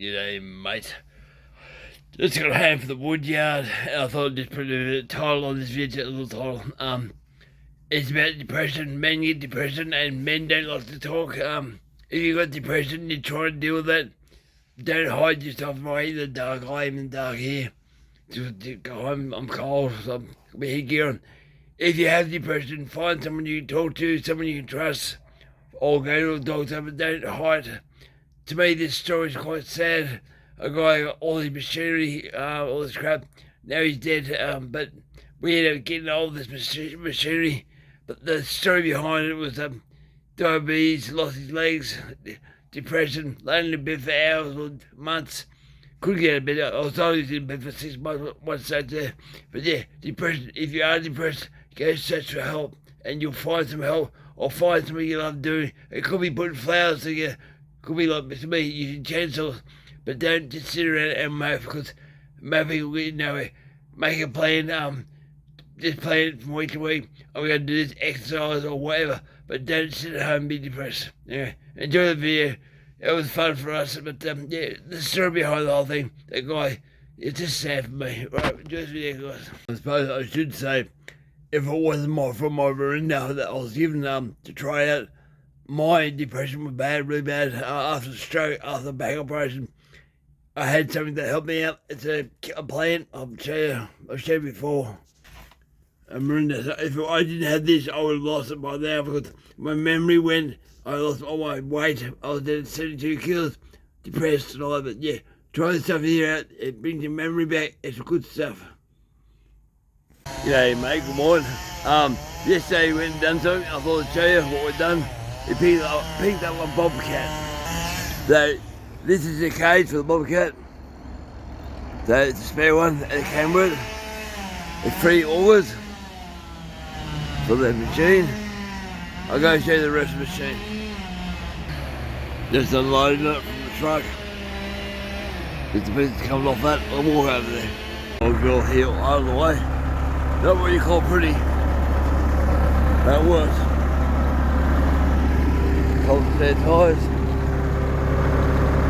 G'day, mate. Just got home from the wood yard, and I thought I'd just put a title on this video, a little title. It's about depression. Men get depression, and men don't like to talk. If you got depression, you try to deal with that. Don't hide yourself right in the dark. I am in the dark here. I'm cold, so I'm with headgear on. If you have depression, find someone you can talk to, someone you can trust, or go to a doctor, but don't hide. To me, this story is quite sad. A guy got all his machinery, all this crap. Now he's dead, but we ended up getting all this machinery. But the story behind it was diabetes, lost his legs, depression, laying in bed for hours or months. Couldn't get out of bed. I was always in bed for 6 months once there. But yeah, depression. If you are depressed, go search for help and you'll find some help, or find something you love doing. It could be putting flowers together. Could be like to me, using chainsaws, but don't just sit around and mope, because moping will get nowhere. Make a plan, just plan it from week to week. I'm going to do this exercise or whatever, but don't sit at home and be depressed. Anyway, enjoy the video. It was fun for us, but yeah, the story behind the whole thing, that guy, it's just sad for me. Right, enjoy this video, guys. I suppose I should say, if it wasn't from my Verinda that I was given to try out, my depression was bad, really bad. After the stroke, after the back operation, I had something that helped me out. It's a plant. I've showed you before. Morinda. So if I didn't have this, I would have lost it by now, because my memory went. I lost all my weight. I was at 72 kilos, depressed and all that. But yeah, try this stuff here out. It brings your memory back. It's good stuff. G'day, mate. Good morning. Yesterday we went and done something. I thought I'd show you what we've done. We picked up a bobcat. So this is the cage for the bobcat. So it's a spare one that it came with. It's 3 augers for the machine. I'll go show you the rest of the machine. Just unloading it from the truck. Bits and pieces coming off that. I'll walk over there. I'll drill heel out of the way. Not what you call pretty. That works. Cold spare tyres.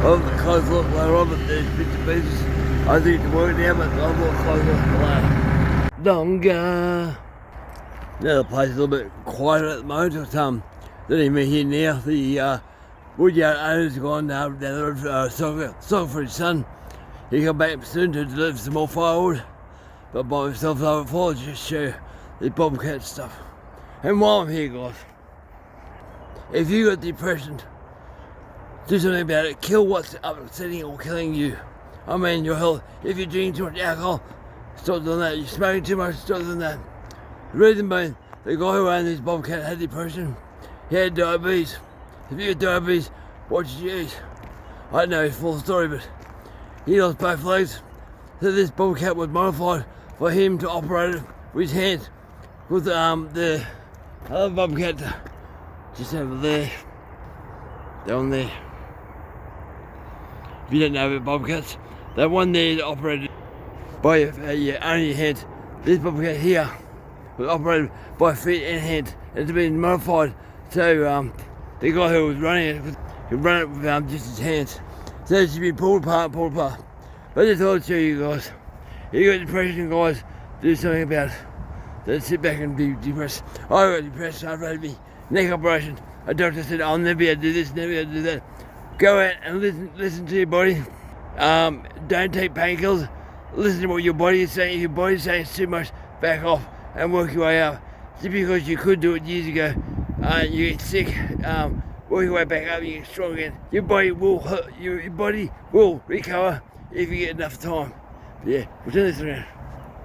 I'll have the close look later on, but there's bits and pieces. I think it's working now, but I'll look closer later. Donga. Now the place is a little bit quieter at the moment. It's, don't even here now. The woodyard owner's gone down the road soccer for his son. He come back soon to deliver some more firewood. But by myself over before, just show the bobcat stuff. And while I'm here, guys, if you got depression, do something about it. Kill what's upsetting or killing you. I mean your health. If you're drinking too much alcohol, stop doing that. You're smoking too much, stop doing that. The reason being, the guy who owned this bobcat had depression. He had diabetes. If you get diabetes, what should you eat? I don't know his full story, but he lost both legs. So this bobcat was modified for him to operate it with his hands. With the other bobcat just over there, down there. If you don't know about bobcats, that one there is operated by your only hands. This bobcat here was operated by feet and hands. It's been modified so the guy who was running it could run it with just his hands. So it should be pulled apart. But I just thought I'd show you guys. If you got depression, guys, do something about it. Don't sit back and be depressed. I got depressed after me neck operation. A doctor said, I'll never be able to do this, never be able to do that. Go out and listen to your body. Don't take painkillers. Listen to what your body is saying. If your body is saying it's too much, back off and work your way up. Just because you could do it years ago, you get sick, work your way back up, you get strong again. Your body will recover if you get enough time. But yeah, we'll turn this around.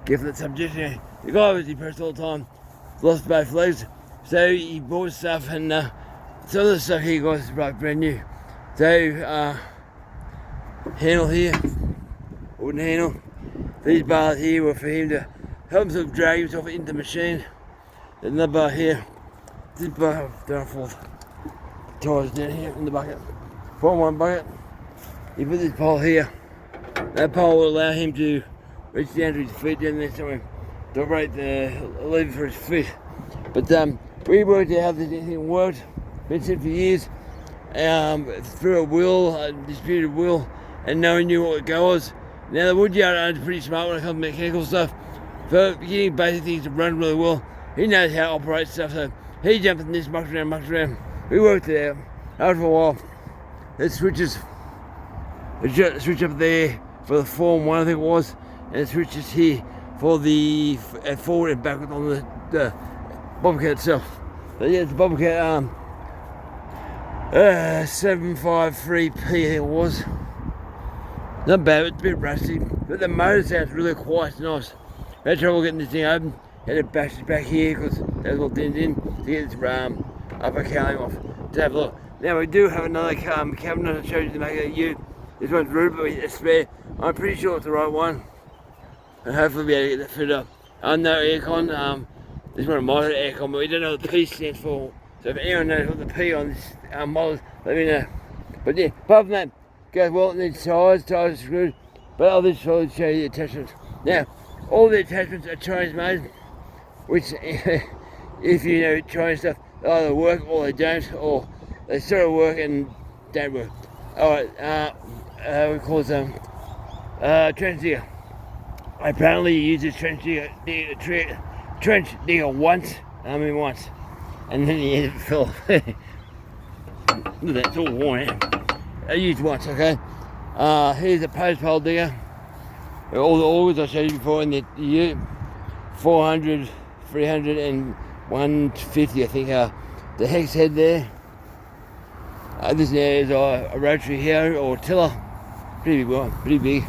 Give that subject. The guy was depressed all the time, lost both legs, so he bought stuff, and some of the stuff here, guys, is brand new. So, handle here, wooden handle. These bars here were for him to help himself drag himself into the machine. There's another bar here. This bar down forth. Tires down here in the bucket. From one bucket, you put this pole here. That pole will allow him to reach down to his feet down there somewhere to operate the lever for his feet. But we worked out how this thing worked. Been said for years. Through a will, a disputed will, and no one knew what the go was. Now the woodyard owner's pretty smart when it comes to mechanical stuff. For getting basic things to run really well, he knows how to operate stuff, so he jumped in this, mucked around. We worked it out. After a while, the switch up there for the Form 1, I think it was, and the switches here for the forward and backward on the Bobcat itself. So yeah, it's the Bobcat 753P, I think it was. Not bad, it's a bit rusty, but the motor sounds really quite nice. I had trouble getting this thing open. Had to bash it back here because that was all dented in to get this upper cowling off. To have a look. Now we do have another cabinet I showed you to make it U. This one's rude, but it's spare. I'm pretty sure it's the right one, and hopefully we'll be able to get that fitted up. No aircon. This one might have aircon, but we don't know what the P stands for. So if anyone knows what the P on this model, let me know. But yeah, apart from that, goes well. It needs tires are screwed, but I'll just show you the attachments. Now, all the attachments are Chinese made, which, if you know Chinese stuff, they either work or they don't, or they sort of work and don't work. Alright, we call them trench digger. I apparently use this trench digger once, and then the end it fell. Look at that, it's all worn out. I used once, okay? Here's a post pole digger. All the augers I showed you before in the 400, 300 and 150, I think, the hex head there. This now is a rotary here, or tiller. Pretty big one, pretty big.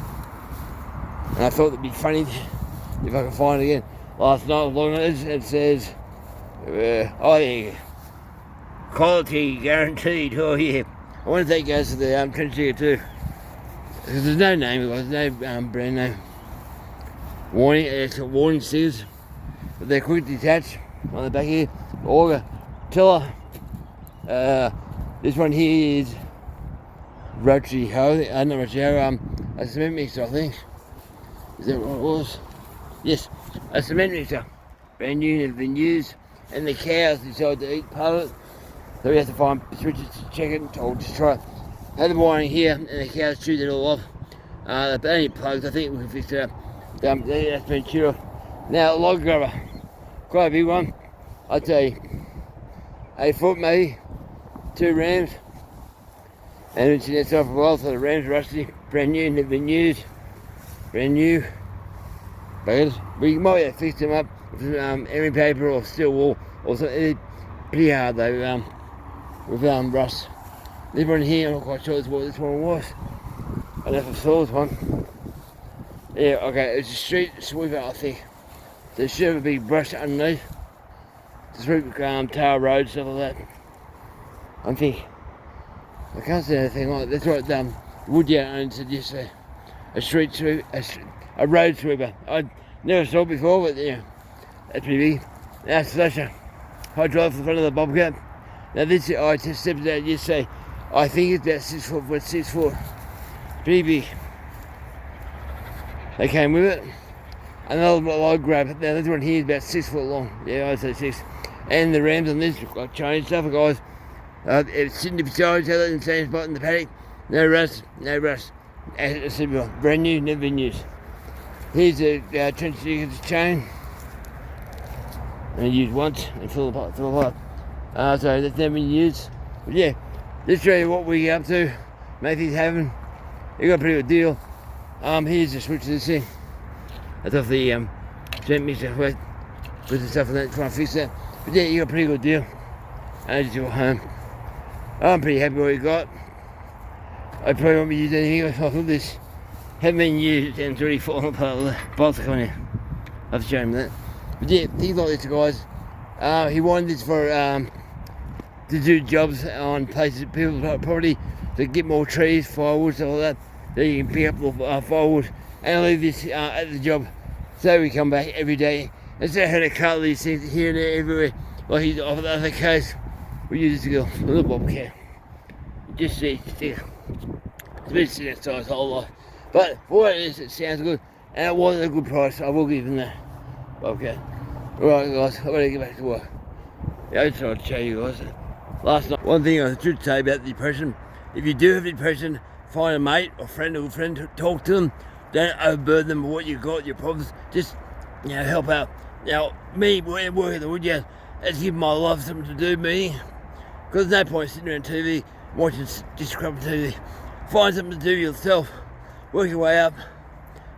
And I thought it'd be funny if I can find it again. Last night I was looking at it, it says, oh yeah, quality guaranteed, oh yeah. I wonder if that goes to the trench digger too. Because there's no name, there's no brand name. Warning, it's got warning stickers, but they're quick to detach on the back here. Auger, tiller. This one here is rotary hoe, not rotary hoe, a cement mixer, I think. Is that what it was? Yes, a cement mixer. Brand new, never been used. And the cows decided to eat part of it. So we have to find switches to check it, or just try it. Had the wiring here, and the cows chewed it all off. They're only plugs, I think we can fix it up. That's been chewed off. Now, log grabber. Quite a big one. I'd say 8 foot maybe. 2 rams. And it's in that side for a while, so the rams are rusty. Brand new, never been used. Brand new. But we might have to fix them up with emery paper or steel wool or something. It's pretty hard though, with rust. This one here, I'm not quite sure what this one was. I don't know if I saw this one. Yeah, okay, it's a street sweeper, I think. There should have a big brush underneath to sweep Tower Road, stuff like that. I think. I can't see anything like that. That's what Woodyard owns yesterday. A street sweeper, a road sweeper. I never saw it before, but yeah, that's pretty big. Now, slasher. Hydraulic for the front of the Bobcat. Now this, I just stepped out yesterday. I think it's about 6 foot by 6 foot. Pretty big. They came with it. Another log grab. Now this one here is about 6 foot long. Yeah, I'd say 6. And the rams on this got Chinese stuff, guys. It's sitting beside each other in the same spot in the paddock. No rust, no rust. Brand new, never been used. Here's a trench digger chain. And use once and fill the pipe. So that's never been used. But yeah, this show you what we get up to. Make things happen. You got a pretty good deal. Here's the switch to this thing. That's off the cement mixer with the stuff on that, trying to fix that. But yeah, you got a pretty good deal. And it's your home. I'm pretty happy with what you got. I probably won't be using anything else like this. Haven't been used and it's already fallen apart with the bolts coming in. I've shown him that. But yeah, things like this, guys. He wanted this for to do jobs on places, people's property, to get more trees, firewood, stuff like that. So you can pick up the firewood and leave this at the job. So we come back every day. Instead of having to cut these things here and there, everywhere, like he's off the other case, we use this to go a little Bobcat. Just see, it's been sitting outside his whole life. But for what it is, it sounds good. And it was a good price, I will give him that. Bobcat. Alright guys, I better get back to work. Yeah, I just wanted to show you guys. Last night, one thing I should say about the depression, if you do have depression, find a mate or friend or friend to talk to them. Don't overburden them with what you got, your problems. Just, help out. Now, me working at the woodyard, it's given my life something to do, me. Because there's no point sitting around TV, watching just scrub TV. Find something to do yourself. Work your way up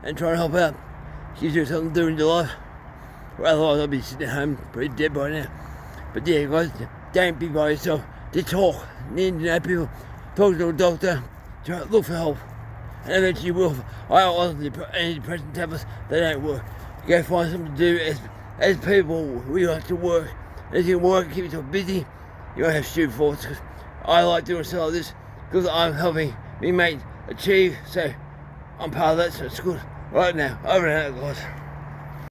and try and help out. Gives you something to do in your life. Or otherwise, I'll be sitting at home pretty dead by now. But yeah, guys, don't be by yourself. Just talk. Need to know people. Talk to a doctor. Try look for help. And eventually you will. I on antidepressant tablets, they don't work. Go find something to do as people. We like to work. As you can work, keep yourself busy. You won't have stupid thoughts. Cause I like doing stuff like this because I'm helping me mate achieve. So I'm part of that, so it's good. Right now, over and out, guys.